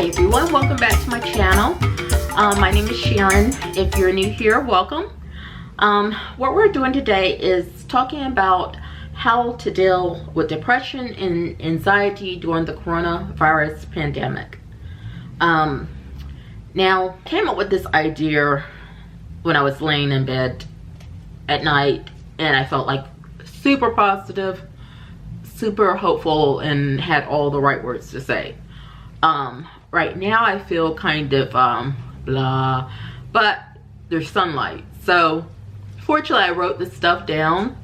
Hey everyone, welcome back to my channel. My name is Sharon. If you're new here, welcome. What we're doing today is talking about how to deal with depression and anxiety during the coronavirus pandemic. Now, I came up with this idea when I was laying in bed at night and I felt like super positive, super hopeful, and had all the right words to say. Right now I feel kind of blah, but there's sunlight. So fortunately I wrote this stuff down.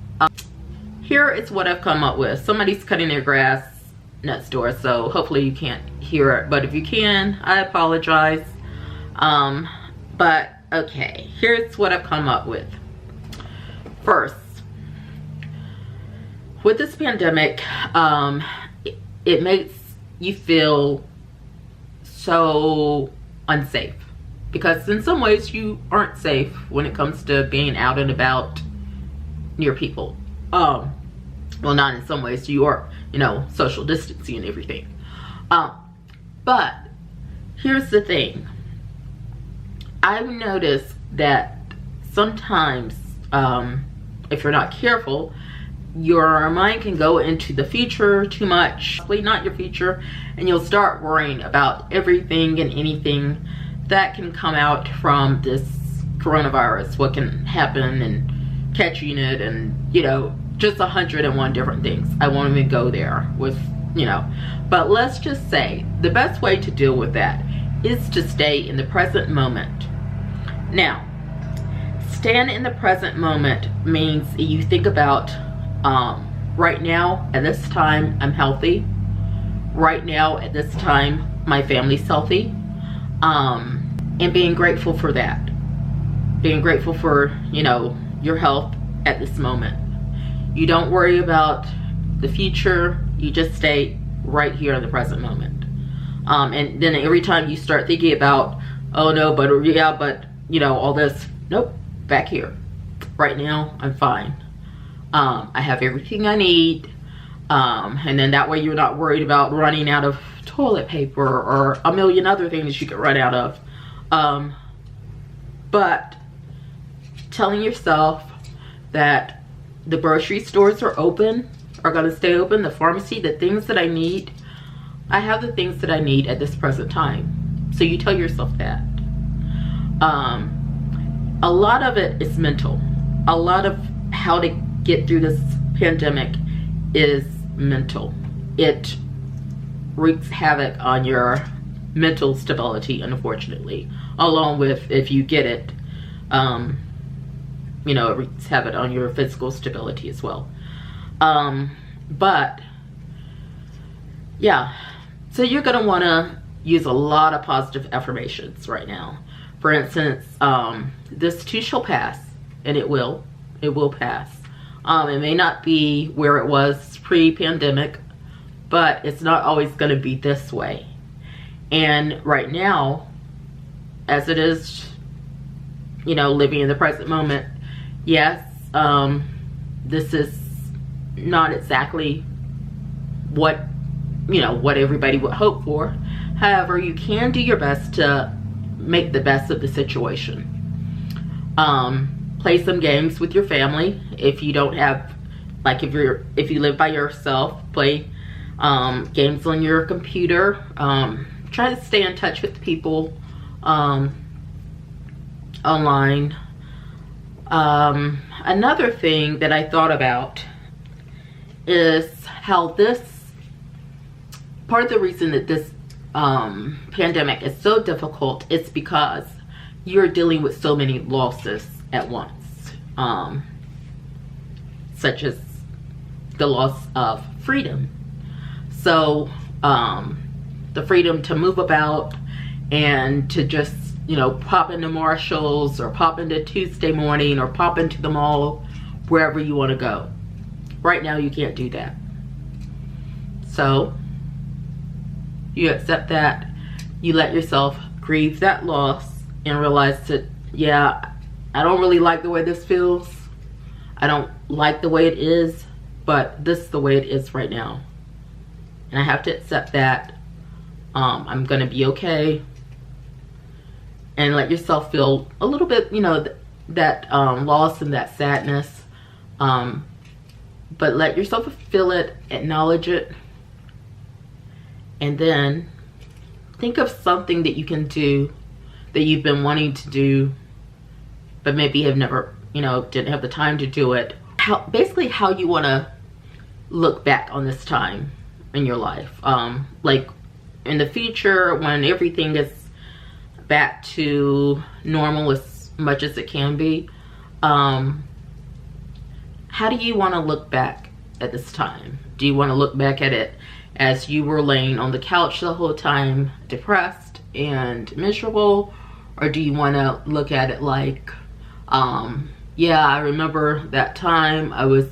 Here is what I've come up with. Somebody's cutting their grass next door, so hopefully you can't hear it, but if you can, I apologize. But okay, here's what I've come up with. First, with this pandemic, it makes you feel so unsafe, because in some ways you aren't safe when it comes to being out and about near people. Well, not in some ways, you are, you know, social distancing and everything. But here's the thing. I've noticed that sometimes, if you're not careful, your mind can go into the future too much, not your future, and you'll start worrying about everything and anything that can come out from this coronavirus, what can happen and catching it, and you know, just 101 different things. I won't even go there with, you know, but let's just say the best way to deal with that is to stay in the present moment. Now, staying in the present moment means you think about right now at this time I'm healthy. Right now at this time my family's healthy, and being grateful for that. Being grateful for, you know, your health at this moment. You don't worry about the future, you just stay right here in the present moment. And then every time you start thinking about, oh no, but yeah, but you know, all this, nope, back here. Right now I'm fine. I have everything I need, and then that way you're not worried about running out of toilet paper or a million other things you could run out of. But telling yourself that the grocery stores are open, are going to stay open, the pharmacy, the things that I need, I have the things that I need at this present time. So you tell yourself that. A lot of it is mental. A lot of how to get through this pandemic is mental. It wreaks havoc on your mental stability, unfortunately, along with, if you get it, you know, it wreaks havoc on your physical stability as well. But yeah, so you're gonna want to use a lot of positive affirmations right now. For instance, this too shall pass, and it will pass. It may not be where it was pre-pandemic, but it's not always going to be this way. And right now, as it is, you know, living in the present moment, yes, this is not exactly what, you know, what everybody would hope for. However, you can do your best to make the best of the situation. Play some games with your family. If you don't have, like, if you live by yourself, play games on your computer. Try to stay in touch with people online. Another thing that I thought about is how this, part of the reason that this pandemic is so difficult is because you're dealing with so many losses at once, such as the loss of freedom. So the freedom to move about and to just, you know, pop into Marshall's or pop into Tuesday Morning or pop into the mall, wherever you want to go. Right now you can't do that. So you accept that, you let yourself grieve that loss and realize that, yeah, I don't really like the way this feels. I don't like the way it is, but this is the way it is right now. And I have to accept that. I'm gonna be okay. And let yourself feel a little bit, you know, that loss and that sadness. But let yourself feel it, acknowledge it, and then think of something that you can do that you've been wanting to do, but maybe have never, you know, didn't have the time to do it. Basically how you want to look back on this time in your life. Like in the future, when everything is back to normal as much as it can be, how do you want to look back at this time? Do you want to look back at it as you were laying on the couch the whole time, depressed and miserable? Or do you want to look at it like, yeah, I remember that time I was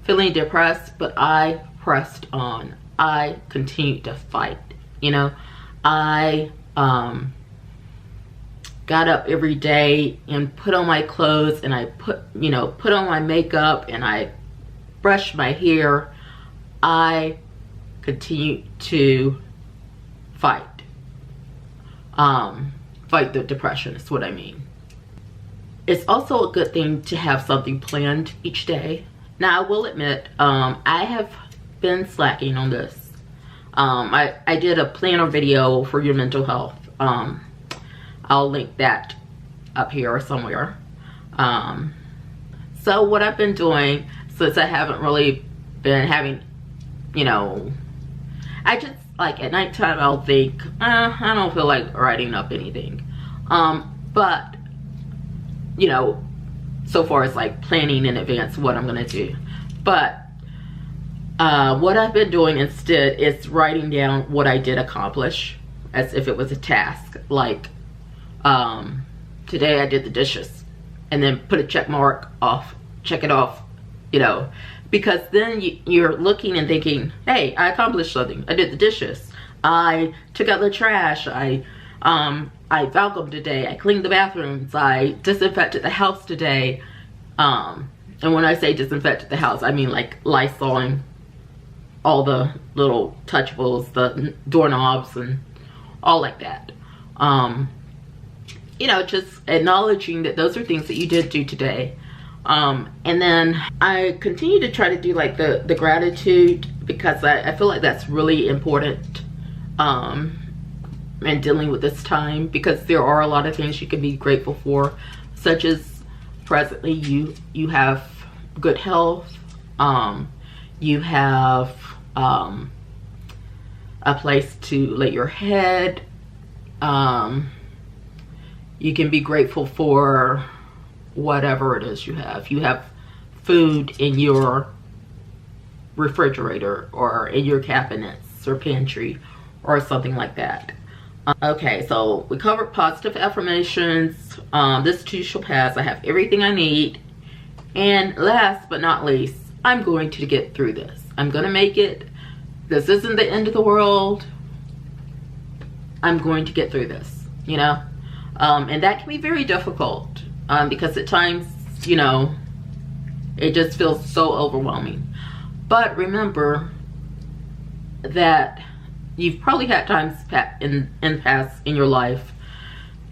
feeling depressed, but I pressed on. I continued to fight, you know. I got up every day and put on my clothes, and I put on my makeup, and I brushed my hair. I continued to fight. Fight the depression is what I mean. It's also a good thing to have something planned each day. Now, I will admit, I have been slacking on this. I did a planner video for your mental health. I'll link that up here or somewhere. So what I've been doing, since I haven't really been having, you know, I just, like, at nighttime I'll think, I don't feel like writing up anything. But, you know, so far as like planning in advance what I'm gonna do. But what I've been doing instead is writing down what I did accomplish as if it was a task. Like, today I did the dishes, and then put a check mark off, check it off, you know, because then you're looking and thinking, hey, I accomplished something. I did the dishes, I took out the trash, I vacuumed today, I cleaned the bathrooms, I disinfected the house today. And when I say disinfected the house, I mean like Lysoling all the little touchables, the doorknobs and all like that. You know, just acknowledging that those are things that you did do today. And then I continue to try to do like the gratitude, because I feel like that's really important in dealing with this time, because there are a lot of things you can be grateful for, such as presently you have good health, you have a place to lay your head, you can be grateful for whatever it is you have. You have food in your refrigerator or in your cabinets or pantry or something like that. Okay, so we covered positive affirmations. This too shall pass. I have everything I need. And last but not least, I'm going to get through this. I'm gonna make it. This isn't the end of the world. I'm going to get through this, you know? And that can be very difficult, because at times, you know, it just feels so overwhelming. But remember that you've probably had times in the past in your life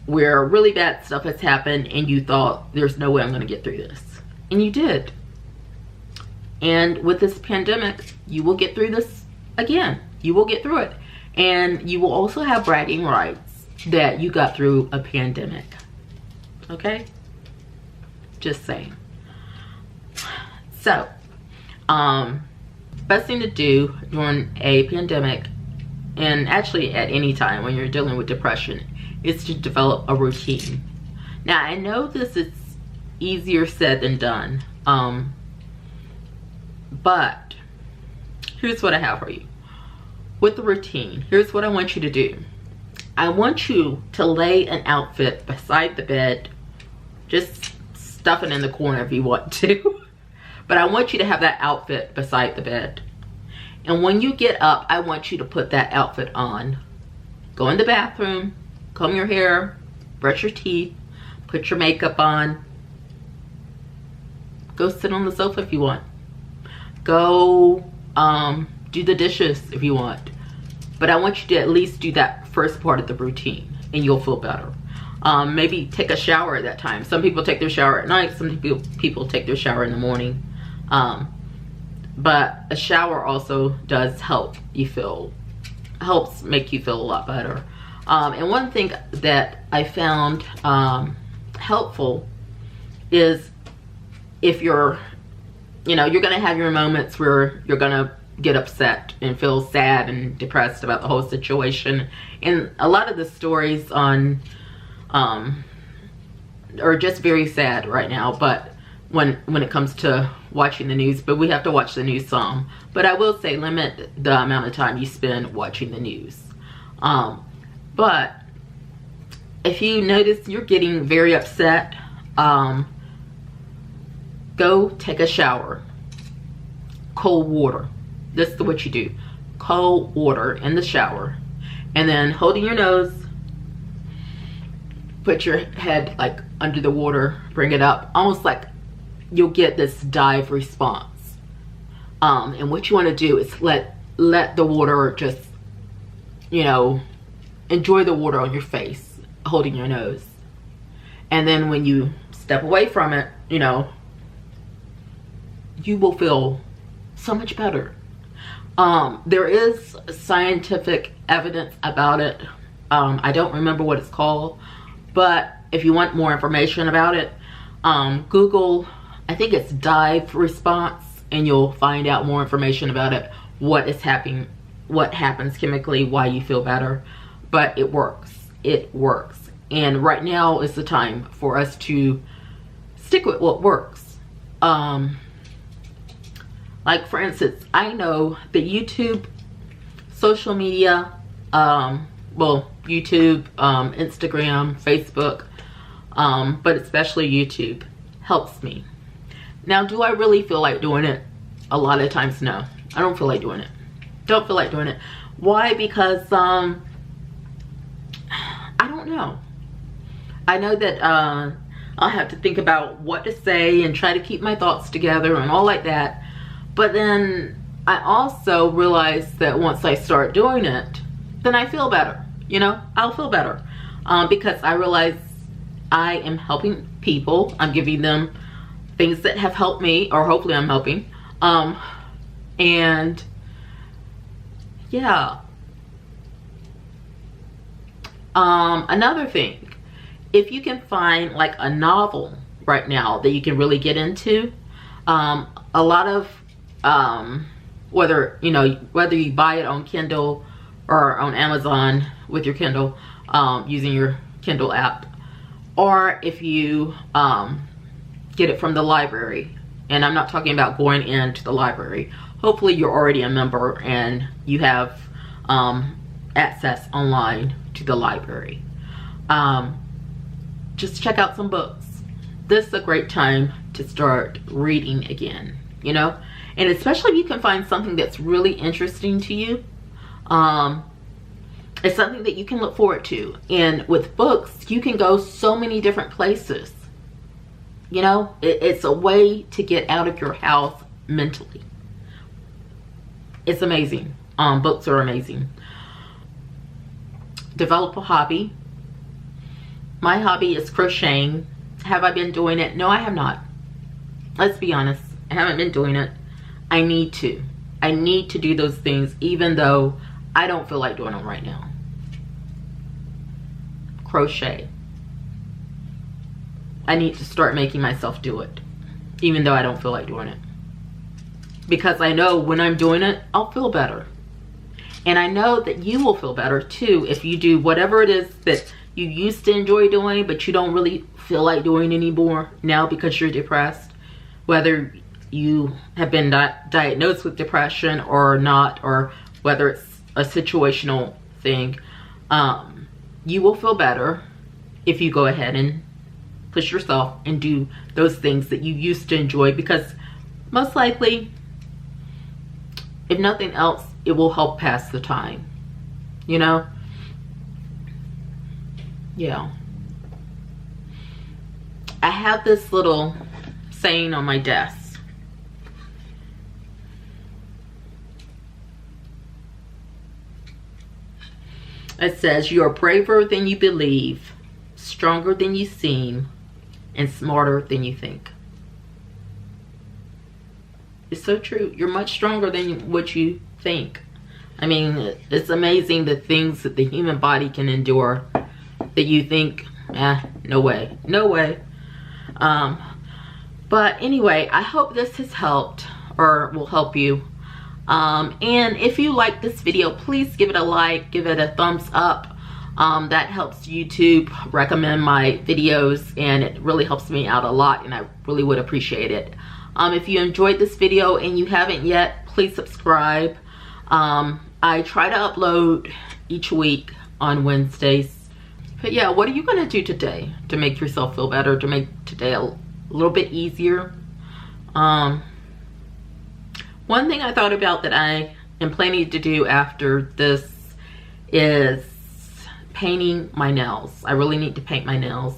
where really bad stuff has happened and you thought, there's no way I'm gonna get through this. And you did. And with this pandemic, you will get through this again. You will get through it. And you will also have bragging rights that you got through a pandemic. Okay? Just saying. So, best thing to do during a pandemic, and actually at any time when you're dealing with depression, is to develop a routine. Now, I know this is easier said than done, but here's what I have for you. With the routine, here's what I want you to do. I want you to lay an outfit beside the bed. Just stuff it in the corner if you want to. But I want you to have that outfit beside the bed. And when you get up, I want you to put that outfit on. Go in the bathroom, comb your hair, brush your teeth, put your makeup on. Go sit on the sofa if you want. Go do the dishes if you want. but I want you to at least do that first part of the routine and you'll feel better. Maybe take a shower at that time. Some people take their shower at night, some people take their shower in the morning. But a shower also does helps make you feel a lot better. And one thing that I found helpful is if you're gonna have your moments where you're gonna get upset and feel sad and depressed about the whole situation. And a lot of the stories on are just very sad right now, but when it comes to watching the news, but we have to watch the news some. But I will say limit the amount of time you spend watching the news. But if you notice you're getting very upset, go take a shower. Cold water. This is what you do. Cold water in the shower. And then holding your nose, put your head like under the water, bring it up, almost like you'll get this dive response. And what you want to do is let the water just, enjoy the water on your face, holding your nose. And then when you step away from it, you will feel so much better. There is scientific evidence about it. I don't remember what it's called, but if you want more information about it, Google, I think it's dive response, and you'll find out more information about it, what happens chemically, why you feel better. But it works. And right now is the time for us to stick with what works. Like for instance, I know that YouTube, social media, YouTube, Instagram, Facebook, but especially YouTube helps me. Now, do I really feel like doing it? A lot of times, no. I don't feel like doing it. Don't feel like doing it. Why? Because I don't know. I know that I'll have to think about what to say and try to keep my thoughts together and all like that. But then I also realize that once I start doing it, then I feel better. I'll feel better because I realize I am helping people. I'm giving them things that have helped me, or hopefully I'm helping. And yeah. Another thing, if you can find like a novel right now that you can really get into, a lot of whether you buy it on Kindle or on Amazon with your Kindle, using your Kindle app, or if you get it from the library. And I'm not talking about going into the library. Hopefully you're already a member and you have access online to the library. Just check out some books. This is a great time to start reading again, and especially if you can find something that's really interesting to you. It's something that you can look forward to. And with books, you can go so many different places. It's a way to get out of your house mentally. It's amazing. Books are amazing. Develop a hobby. My hobby is crocheting. Have I been doing it? No, I have not. Let's be honest. I haven't been doing it. I need to. I need to do those things even though I don't feel like doing them right now. Crochet. I need to start making myself do it even though I don't feel like doing it. Because I know when I'm doing it, I'll feel better. And I know that you will feel better too if you do whatever it is that you used to enjoy doing but you don't really feel like doing anymore now because you're depressed. Whether you have been diagnosed with depression or not, or whether it's a situational thing, you will feel better if you go ahead and push yourself and do those things that you used to enjoy, because most likely, if nothing else, it will help pass the time, Yeah. I have this little saying on my desk. It says, you are braver than you believe, stronger than you seem, and smarter than you think. It's so true. You're much stronger than what you think. I mean, it's amazing the things that the human body can endure that you think, no way, no way. But anyway, I hope this has helped or will help you. And if you like this video, please give it a like, give it a thumbs up. That helps YouTube recommend my videos, and it really helps me out a lot, and I really would appreciate it. If you enjoyed this video and you haven't yet, please subscribe. I try to upload each week on Wednesdays. But yeah, what are you gonna do today to make yourself feel better, to make today a little bit easier? One thing I thought about that I am planning to do after this is painting my nails. I really need to paint my nails.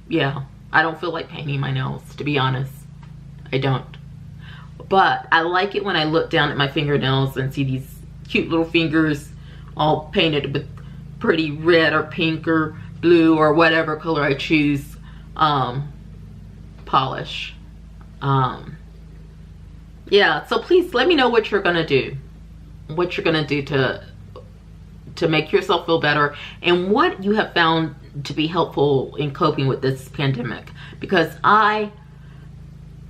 Yeah, I don't feel like painting my nails, to be honest. I don't. But I like it when I look down at my fingernails and see these cute little fingers all painted with pretty red or pink or blue or whatever color I choose polish. Yeah, so please let me know what you're gonna do. What you're gonna do to make yourself feel better, and what you have found to be helpful in coping with this pandemic, because I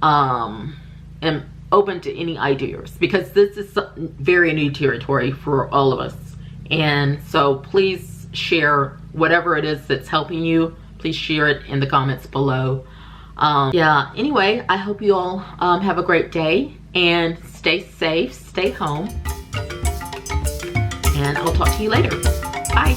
am open to any ideas, because this is very new territory for all of us. And so please share whatever it is that's helping you. Please share it in the comments below. Yeah, anyway, I hope you all have a great day, and stay safe, stay home, and I'll talk to you later. Bye.